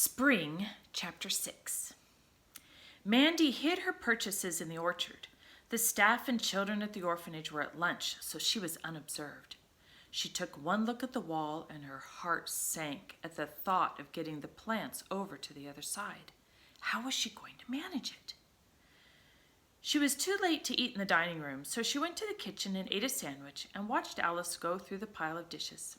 Spring Chapter 6. Mandy hid her purchases in the orchard. The staff and children at the orphanage were at lunch, so she was unobserved. She took one look at the wall and her heart sank at the thought of getting the plants over to the other side. How was she going to manage it? She was too late to eat in the dining room, so she went to the kitchen and ate a sandwich and watched Alice go through the pile of dishes.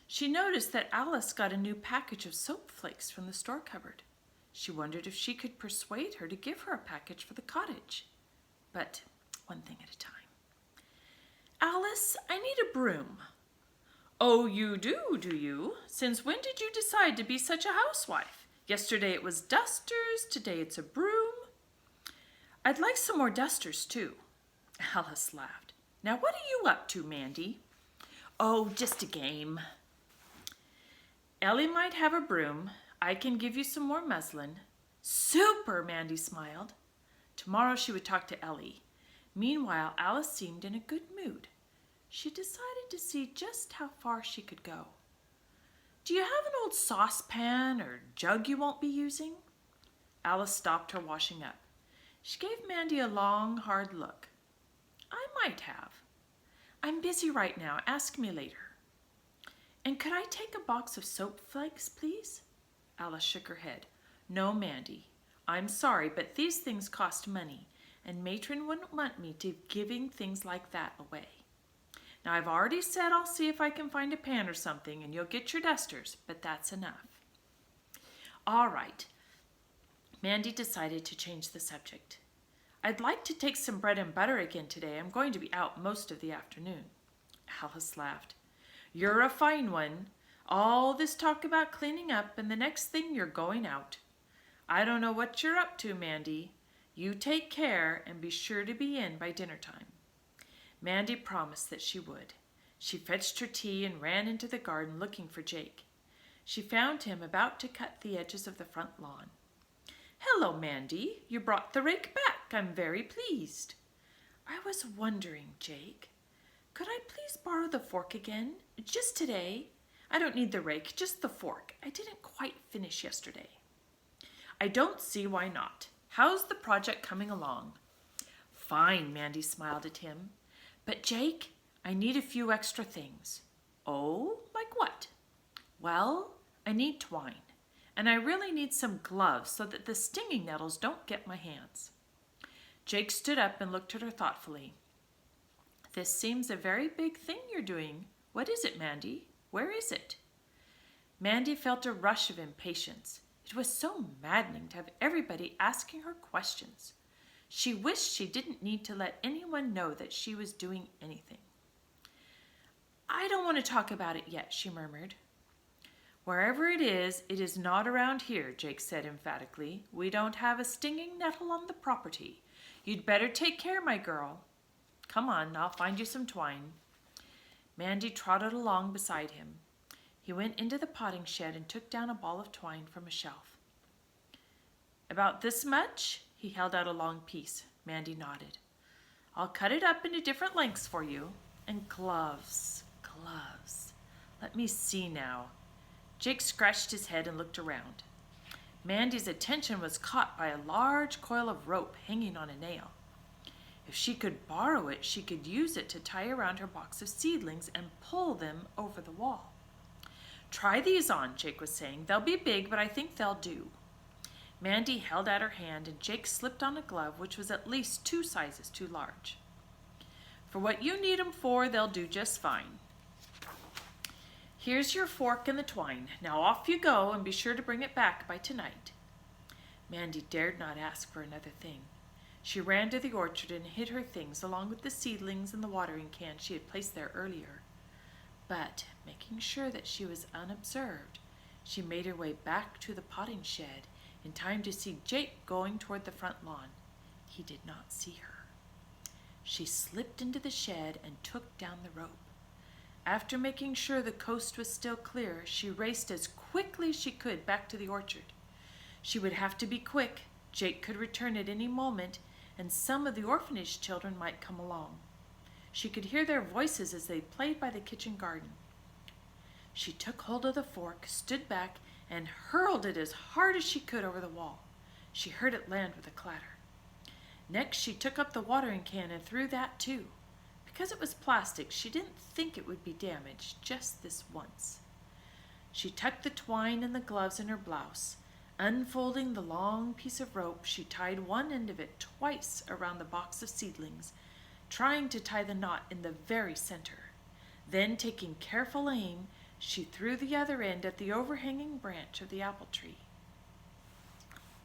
She noticed that Alice got a new package of soap flakes from the store cupboard. She wondered if she could persuade her to give her a package for the cottage. But one thing at a time. Alice, I need a broom. Oh, you do you? Since when did you decide to be such a housewife? Yesterday it was dusters, today it's a broom. I'd like some more dusters, too. Alice laughed. Now what are you up to, Mandy? Oh, just a game. Ellie might have a broom. I can give you some more muslin. Super, Mandy smiled. Tomorrow she would talk to Ellie. Meanwhile, Alice seemed in a good mood. She decided to see just how far she could go. Do you have an old saucepan or jug you won't be using? Alice stopped her washing up. She gave Mandy a long, hard look. I might have. I'm busy right now. Ask me later. And could I take a box of soap flakes, please? Alice shook her head. No, Mandy. I'm sorry, but these things cost money, and Matron wouldn't want me to giving things like that away. Now, I've already said I'll see if I can find a pan or something, and you'll get your dusters, but that's enough. All right. Mandy decided to change the subject. I'd like to take some bread and butter again today. I'm going to be out most of the afternoon. Alice laughed. You're a fine one. All this talk about cleaning up, and the next thing you're going out. I don't know what you're up to, Mandy. You take care and be sure to be in by dinner time. Mandy promised that she would. She fetched her tea and ran into the garden looking for Jake. She found him about to cut the edges of the front lawn. Hello, Mandy. You brought the rake back. I'm very pleased. I was wondering, Jake, could I please borrow the fork again? Just today. I don't need the rake, just the fork. I didn't quite finish yesterday. I don't see why not. How's the project coming along? Fine, Mandy smiled at him. But Jake, I need a few extra things. Oh, like what? Well, I need twine. And I really need some gloves so that the stinging nettles don't get my hands. Jake stood up and looked at her thoughtfully. This seems a very big thing you're doing. What is it, Mandy? Where is it? Mandy felt a rush of impatience. It was so maddening to have everybody asking her questions. She wished she didn't need to let anyone know that she was doing anything. I don't want to talk about it yet, she murmured. Wherever it is not around here, Jake said emphatically. We don't have a stinging nettle on the property. You'd better take care, my girl. Come on, I'll find you some twine. Mandy trotted along beside him. He went into the potting shed and took down a ball of twine from a shelf. About this much? He held out a long piece. Mandy nodded. I'll cut it up into different lengths for you. And gloves. Let me see now. Jake scratched his head and looked around. Mandy's attention was caught by a large coil of rope hanging on a nail. If she could borrow it, she could use it to tie around her box of seedlings and pull them over the wall. Try these on, Jake was saying. They'll be big, but I think they'll do. Mandy held out her hand, and Jake slipped on a glove which was at least 2 sizes too large. For what you need them for, they'll do just fine. Here's your fork and the twine. Now off you go, and be sure to bring it back by tonight. Mandy dared not ask for another thing. She ran to the orchard and hid her things along with the seedlings and the watering can she had placed there earlier. But, making sure that she was unobserved, she made her way back to the potting shed in time to see Jake going toward the front lawn. He did not see her. She slipped into the shed and took down the rope. After making sure the coast was still clear, she raced as quickly as she could back to the orchard. She would have to be quick. Jake could return at any moment, and some of the orphanage children might come along. She could hear their voices as they played by the kitchen garden. She took hold of the fork, stood back, and hurled it as hard as she could over the wall. She heard it land with a clatter. Next, she took up the watering can and threw that too. Because it was plastic, she didn't think it would be damaged just this once. She tucked the twine and the gloves in her blouse. Unfolding the long piece of rope, she tied one end of it twice around the box of seedlings, trying to tie the knot in the very center. Then, taking careful aim, she threw the other end at the overhanging branch of the apple tree.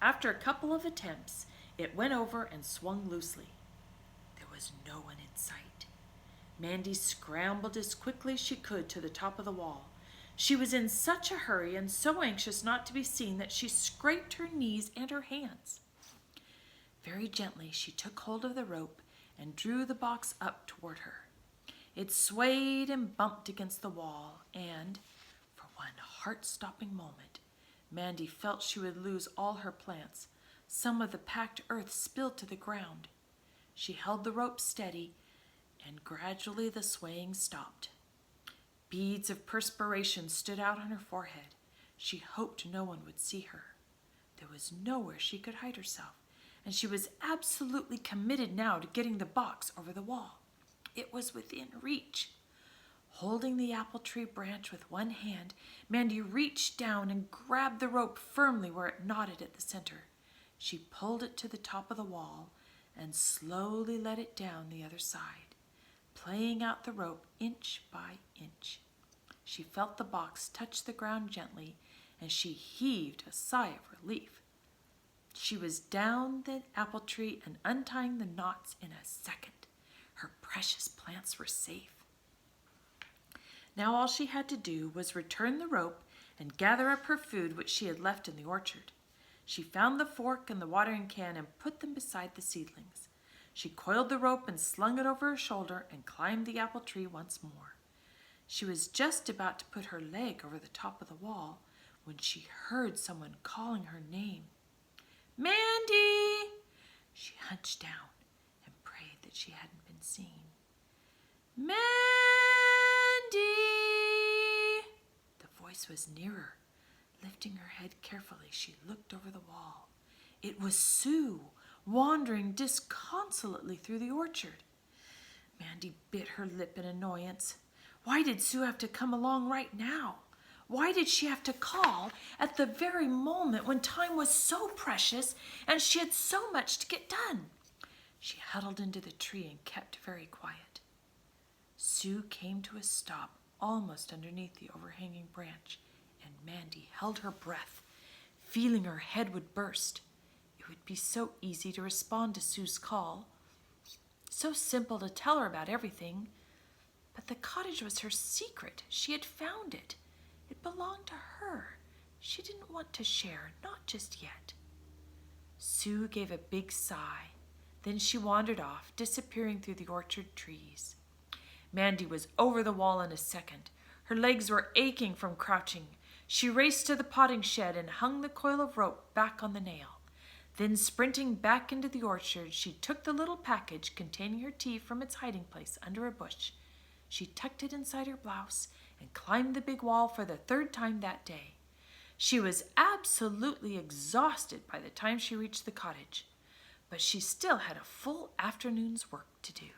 After a couple of attempts, it went over and swung loosely. There was no one in sight. Mandy scrambled as quickly as she could to the top of the wall. She was in such a hurry and so anxious not to be seen that she scraped her knees and her hands. Very gently, she took hold of the rope and drew the box up toward her. It swayed and bumped against the wall, and, for one heart-stopping moment, Mandy felt she would lose all her plants. Some of the packed earth spilled to the ground. She held the rope steady, and gradually the swaying stopped. Beads of perspiration stood out on her forehead. She hoped no one would see her. There was nowhere she could hide herself, and she was absolutely committed now to getting the box over the wall. It was within reach. Holding the apple tree branch with one hand, Mandy reached down and grabbed the rope firmly where it knotted at the center. She pulled it to the top of the wall and slowly let it down the other side, playing out the rope inch by inch. She felt the box touch the ground gently, and she heaved a sigh of relief. She was down the apple tree and untying the knots in a second. Her precious plants were safe. Now all she had to do was return the rope and gather up her food which she had left in the orchard. She found the fork and the watering can and put them beside the seedlings. She coiled the rope and slung it over her shoulder and climbed the apple tree once more. She was just about to put her leg over the top of the wall when she heard someone calling her name. "Mandy!" She hunched down and prayed that she hadn't been seen. "Mandy!" The voice was nearer. Lifting her head carefully, she looked over the wall. It was Sue, wandering disconsolately through the orchard. Mandy bit her lip in annoyance. Why did Sue have to come along right now? Why did she have to call at the very moment when time was so precious and she had so much to get done? She huddled into the tree and kept very quiet. Sue came to a stop almost underneath the overhanging branch, and Mandy held her breath, feeling her head would burst. It would be so easy to respond to Sue's call, so simple to tell her about everything. But the cottage was her secret. She had found it. It belonged to her. She didn't want to share, not just yet. Sue gave a big sigh. Then she wandered off, disappearing through the orchard trees. Mandy was over the wall in a second. Her legs were aching from crouching. She raced to the potting shed and hung the coil of rope back on the nail. Then, sprinting back into the orchard, she took the little package containing her tea from its hiding place under a bush. She tucked it inside her blouse and climbed the big wall for the third time that day. She was absolutely exhausted by the time she reached the cottage, but she still had a full afternoon's work to do.